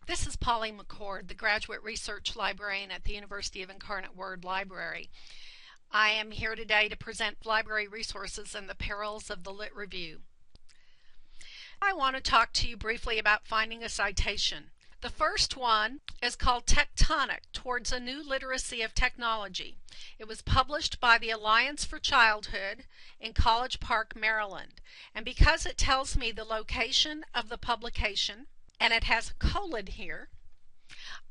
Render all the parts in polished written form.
This is Polly McCord, the Graduate Research Librarian at the University of Incarnate Word Library. I am here today to present library resources and the perils of the Lit Review. I want to talk to you briefly about finding a citation. The first one is called Tectonic, Towards a New Literacy of Technology. It was published by the Alliance for Childhood in College Park, Maryland. And because it tells me the location of the publication, and it has a colon here,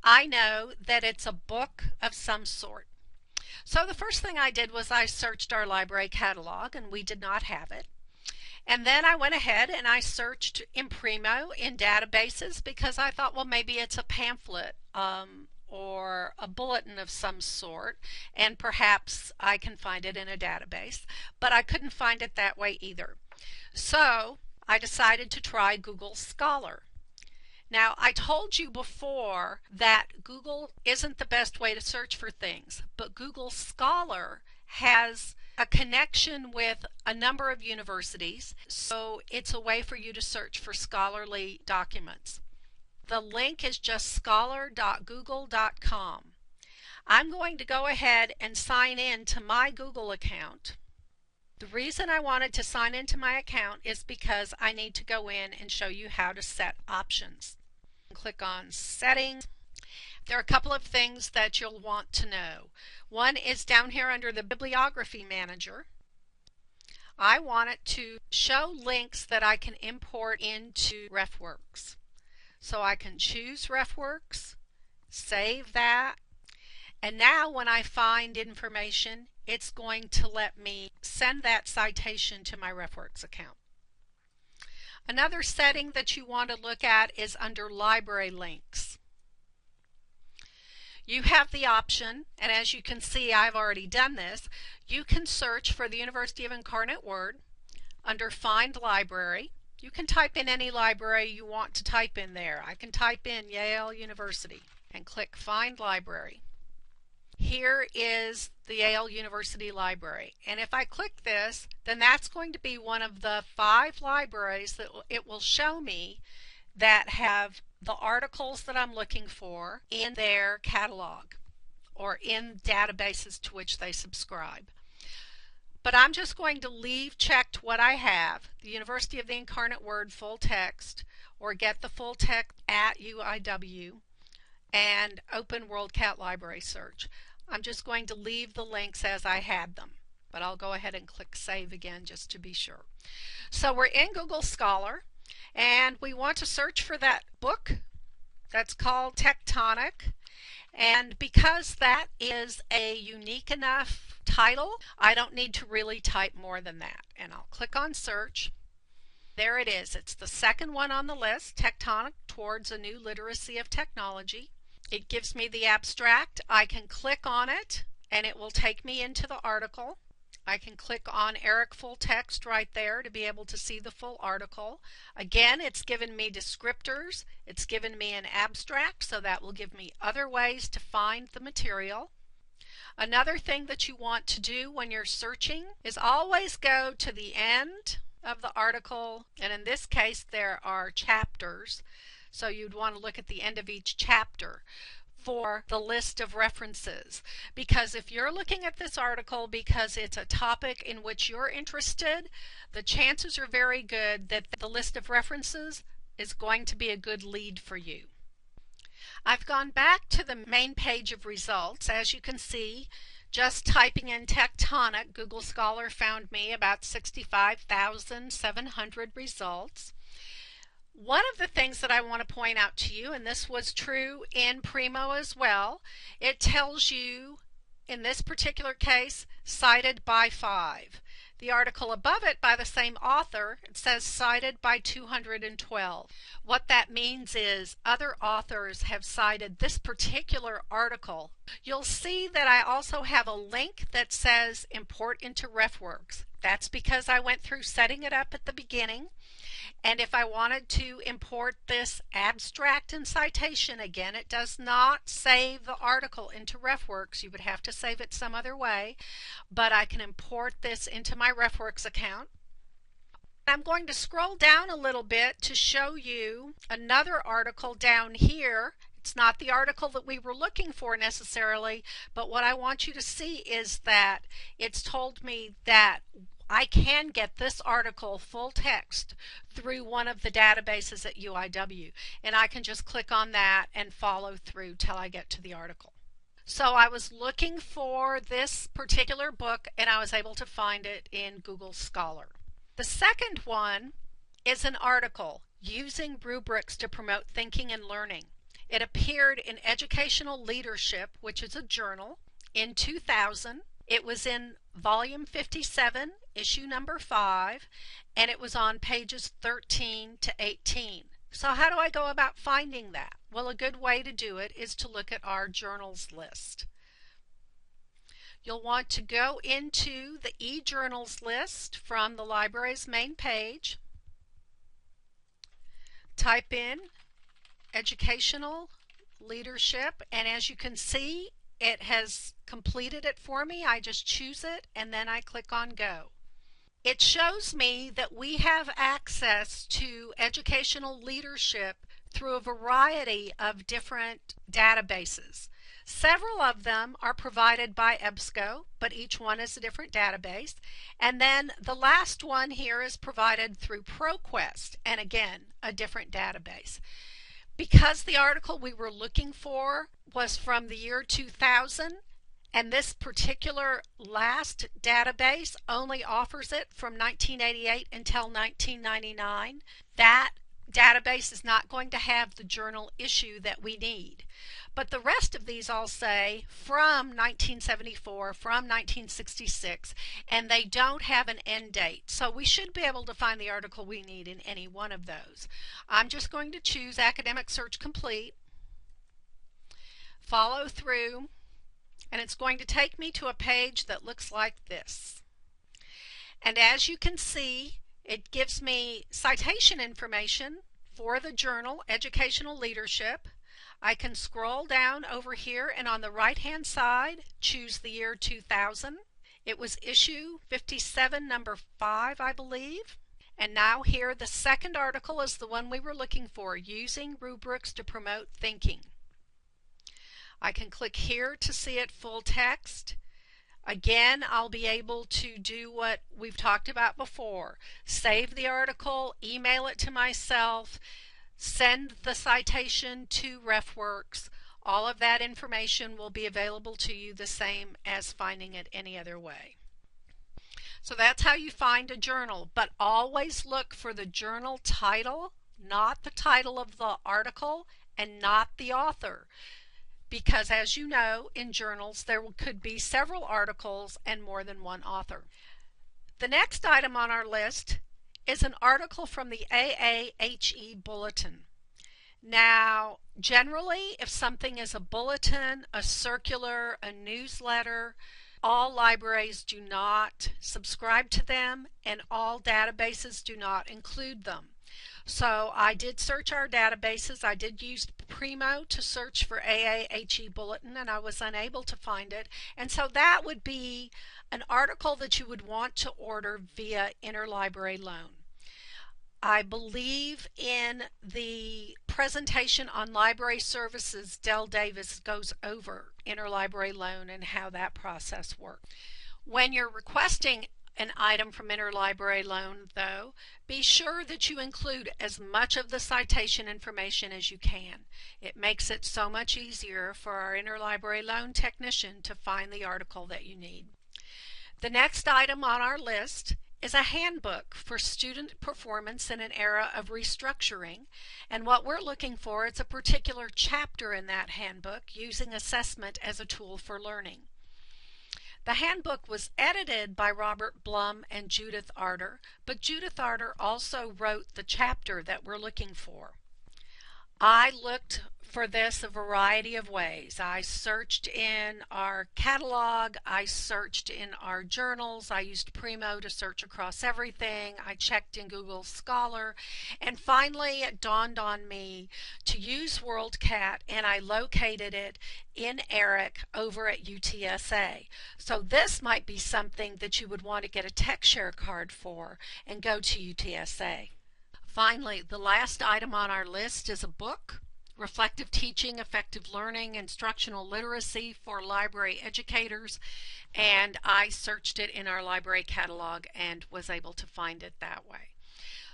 I know that it's a book of some sort. So the first thing I did was I searched our library catalog, and we did not have it. And then I went ahead and I searched Imprimo in databases because I thought, well, maybe it's a pamphlet or a bulletin of some sort, and perhaps I can find it in a database. But I couldn't find it that way either. So I decided to try Google Scholar. Now, I told you before that Google isn't the best way to search for things, but Google Scholar has a connection with a number of universities, so it's a way for you to search for scholarly documents. The link is just scholar.google.com. I'm going to go ahead and sign in to my Google account. The reason I wanted to sign into my account is because I need to go in and show you how to set options. Click on Settings. There are a couple of things that you'll want to know. One is down here under the Bibliography Manager. I want it to show links that I can import into RefWorks. So I can choose RefWorks, save that, and now when I find information, it's going to let me send that citation to my RefWorks account. Another setting that you want to look at is under Library Links. You have the option, and as you can see, I've already done this, you can search for the University of Incarnate Word under Find Library. You can type in any library you want to type in there. I can type in Yale University and click Find Library. Here is the Yale University Library, and if I click this, then that's going to be one of the 5 libraries that it will show me that have the articles that I'm looking for in their catalog or in databases to which they subscribe. But I'm just going to leave checked what I have, the University of the Incarnate Word full text, or get the full text at UIW, and open WorldCat Library Search. I'm just going to leave the links as I had them, but I'll go ahead and click Save again just to be sure. So we're in Google Scholar, and we want to search for that book that's called Tectonic, and because that is a unique enough title, I don't need to really type more than that. And I'll click on Search. There it is. It's the second one on the list, Tectonic, Towards a New Literacy of Technology. It gives me the abstract. I can click on it and it will take me into the article. I can click on Eric Full Text right there to be able to see the full article. Again, it's given me descriptors. It's given me an abstract, so that will give me other ways to find the material. Another thing that you want to do when you're searching is always go to the end of the article, and in this case there are chapters. So you'd want to look at the end of each chapter for the list of references. Because if you're looking at this article because it's a topic in which you're interested, the chances are very good that the list of references is going to be a good lead for you. I've gone back to the main page of results. As you can see, just typing in Tectonic, Google Scholar found me about 65,700 results. One of the things that I want to point out to you, and this was true in Primo as well, it tells you, in this particular case, cited by 5. The article above it by the same author, it says cited by 212. What that means is other authors have cited this particular article. You'll see that I also have a link that says import into RefWorks. That's because I went through setting it up at the beginning. And if I wanted to import this abstract and citation, again, it does not save the article into RefWorks. You would have to save it some other way, but I can import this into my RefWorks account. I'm going to scroll down a little bit to show you another article down here. It's not the article that we were looking for necessarily, but what I want you to see is that it's told me that I can get this article full text through one of the databases at UIW, and I can just click on that and follow through till I get to the article. So I was looking for this particular book and I was able to find it in Google Scholar. The second one is an article, Using Rubrics to Promote Thinking and Learning. It appeared in Educational Leadership, which is a journal, in 2000. It was in volume 57, issue number 5, and it was on pages 13 to 18. So how do I go about finding that? Well, a good way to do it is to look at our journals list. You'll want to go into the e-journals list from the library's main page. Type in Educational Leadership, and as you can see, it has completed it for me. I just choose it and then I click on Go. It shows me that we have access to educational leadership through a variety of different databases. Several of them are provided by EBSCO, but each one is a different database. And then the last one here is provided through ProQuest, and again, a different database. Because the article we were looking for was from the year 2000, and this particular last database only offers it from 1988 until 1999, that database is not going to have the journal issue that we need. But the rest of these all say from 1974, from 1966, and they don't have an end date. So we should be able to find the article we need in any one of those. I'm just going to choose Academic Search Complete, follow through, and it's going to take me to a page that looks like this. And as you can see, it gives me citation information for the journal, Educational Leadership. I can scroll down over here and on the right hand side choose the year 2000. It was issue 57 number 5, I believe. And now here the second article is the one we were looking for, Using Rubrics to Promote Thinking. I can click here to see it full text. Again, I'll be able to do what we've talked about before. Save the article, email it to myself, send the citation to RefWorks. All of that information will be available to you the same as finding it any other way. So that's how you find a journal, but always look for the journal title, not the title of the article, and not the author. Because as you know, in journals there could be several articles and more than one author. The next item on our list is an article from the AAHE Bulletin. Now, generally, if something is a bulletin, a circular, a newsletter, all libraries do not subscribe to them and all databases do not include them. So I did search our databases. I did use Primo to search for AAHE Bulletin and I was unable to find it. And so that would be an article that you would want to order via interlibrary loan. I believe in the presentation on library services, Del Davis goes over interlibrary loan and how that process works. When you're requesting an item from interlibrary loan, though, be sure that you include as much of the citation information as you can. It makes it so much easier for our interlibrary loan technician to find the article that you need. The next item on our list is a handbook for student performance in an era of restructuring, and what we're looking for is a particular chapter in that handbook using assessment as a tool for learning. The handbook was edited by Robert Blum and Judith Arter, but Judith Arter also wrote the chapter that we're looking for. I looked for this a variety of ways. I searched in our catalog, I searched in our journals, I used Primo to search across everything, I checked in Google Scholar, and finally it dawned on me to use WorldCat, and I located it in ERIC over at UTSA. So this might be something that you would want to get a TechShare card for and go to UTSA. Finally, the last item on our list is a book, Reflective Teaching, Effective Learning, Instructional Literacy for Library Educators, and I searched it in our library catalog and was able to find it that way.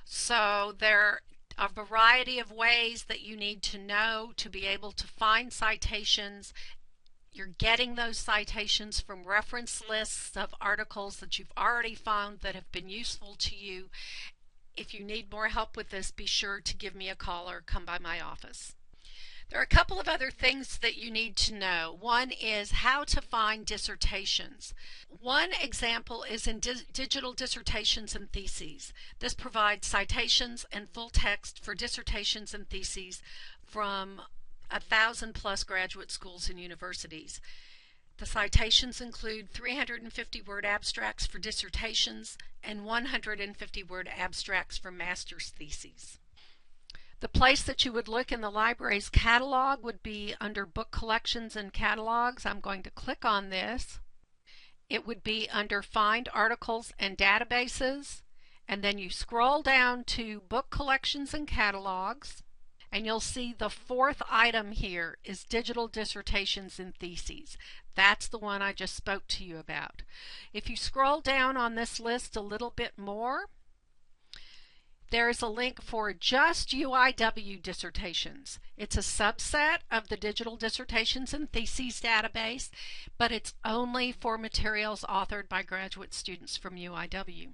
So there are a variety of ways that you need to know to be able to find citations. You're getting those citations from reference lists of articles that you've already found that have been useful to you. If you need more help with this, be sure to give me a call or come by my office. There are a couple of other things that you need to know. One is how to find dissertations. One example is in Digital Dissertations and Theses. This provides citations and full text for dissertations and theses from 1,000 plus graduate schools and universities. The citations include 350-word abstracts for dissertations and 150-word abstracts for master's theses. The place that you would look in the library's catalog would be under Book Collections and Catalogs. I'm going to click on this. It would be under Find Articles and Databases, and then you scroll down to Book Collections and Catalogs, and you'll see the fourth item here is Digital Dissertations and Theses. That's the one I just spoke to you about. If you scroll down on this list a little bit more, there's a link for just UIW dissertations. It's a subset of the Digital Dissertations and Theses database, but it's only for materials authored by graduate students from UIW.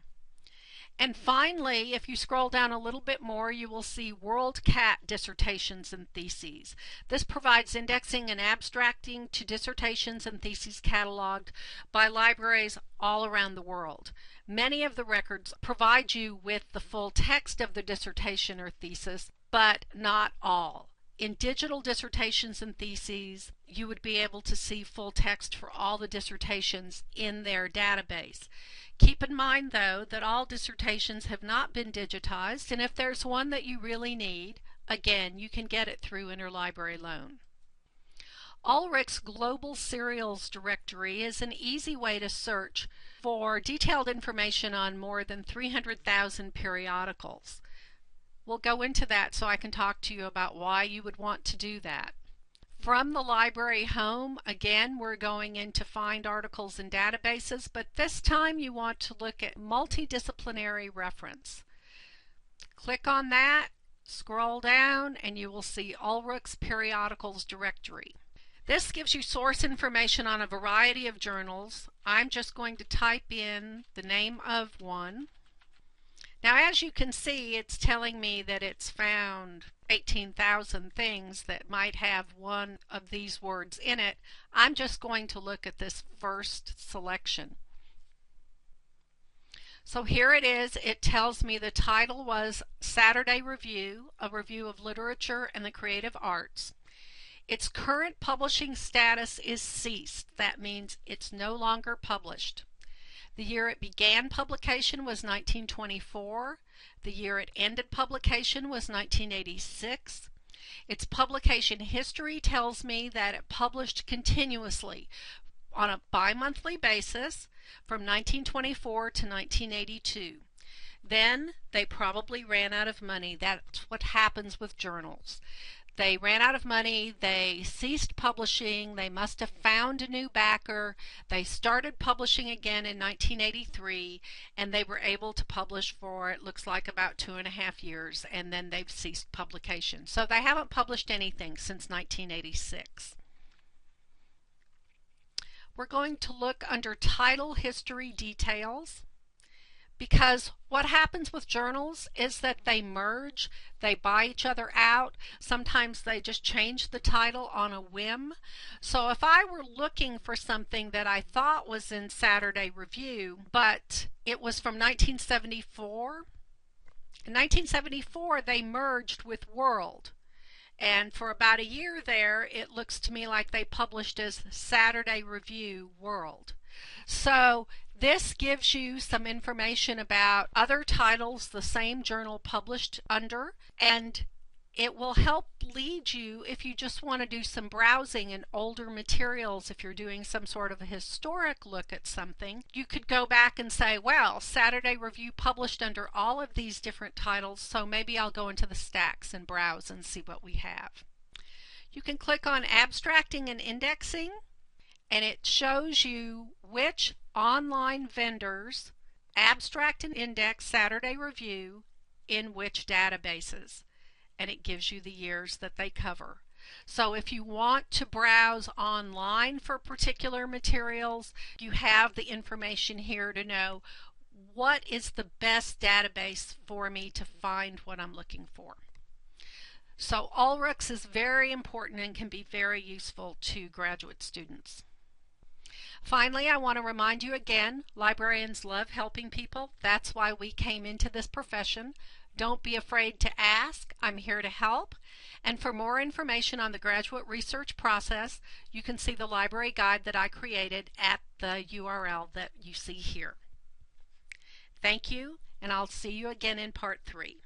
And finally, if you scroll down a little bit more, you will see WorldCat dissertations and theses. This provides indexing and abstracting to dissertations and theses cataloged by libraries all around the world. Many of the records provide you with the full text of the dissertation or thesis, but not all. In Digital Dissertations and Theses, you would be able to see full text for all the dissertations in their database. Keep in mind, though, that all dissertations have not been digitized, and if there's one that you really need, again, you can get it through Interlibrary Loan. Ulrich's Global Serials Directory is an easy way to search for detailed information on more than 300,000 periodicals. We'll go into that so I can talk to you about why you would want to do that. From the library home, again, we're going in to find articles and databases, but this time you want to look at multidisciplinary reference. Click on that, scroll down, and you will see Ulrich's Periodicals Directory. This gives you source information on a variety of journals. I'm just going to type in the name of one. Now, as you can see, it's telling me that it's found 18,000 things that might have one of these words in it. I'm just going to look at this first selection. So here it is. It tells me the title was Saturday Review, a review of literature and the creative arts. Its current publishing status is ceased. That means it's no longer published. The year it began publication was 1924. The year it ended publication was 1986. Its publication history tells me that it published continuously on a bi-monthly basis from 1924 to 1982. Then they probably ran out of money. That's what happens with journals. They ran out of money, they ceased publishing, they must have found a new backer, they started publishing again in 1983, and they were able to publish for, it looks like, about 2.5 years, and then they've ceased publication. So they haven't published anything since 1986. We're going to look under Title History Details, because what happens with journals is that they merge, they buy each other out, sometimes they just change the title on a whim. So if I were looking for something that I thought was in Saturday Review, but it was from 1974, in 1974 they merged with World, And for about a year there, it looks to me like they published as Saturday Review World. So this gives you some information about other titles the same journal published under, and it will help lead you if you just want to do some browsing in older materials. If you're doing some sort of a historic look at something, you could go back and say, well, Saturday Review published under all of these different titles, so maybe I'll go into the stacks and browse and see what we have. You can click on Abstracting and Indexing, and it shows you which online vendors abstract and index Saturday Review in which databases, and it gives you the years that they cover. So if you want to browse online for particular materials, you have the information here to know what is the best database for me to find what I'm looking for. So Ulrichs is very important and can be very useful to graduate students. Finally, I want to remind you again, librarians love helping people. That's why we came into this profession. Don't be afraid to ask. I'm here to help. And for more information on the graduate research process, you can see the library guide that I created at the URL that you see here. Thank you, and I'll see you again in part 3.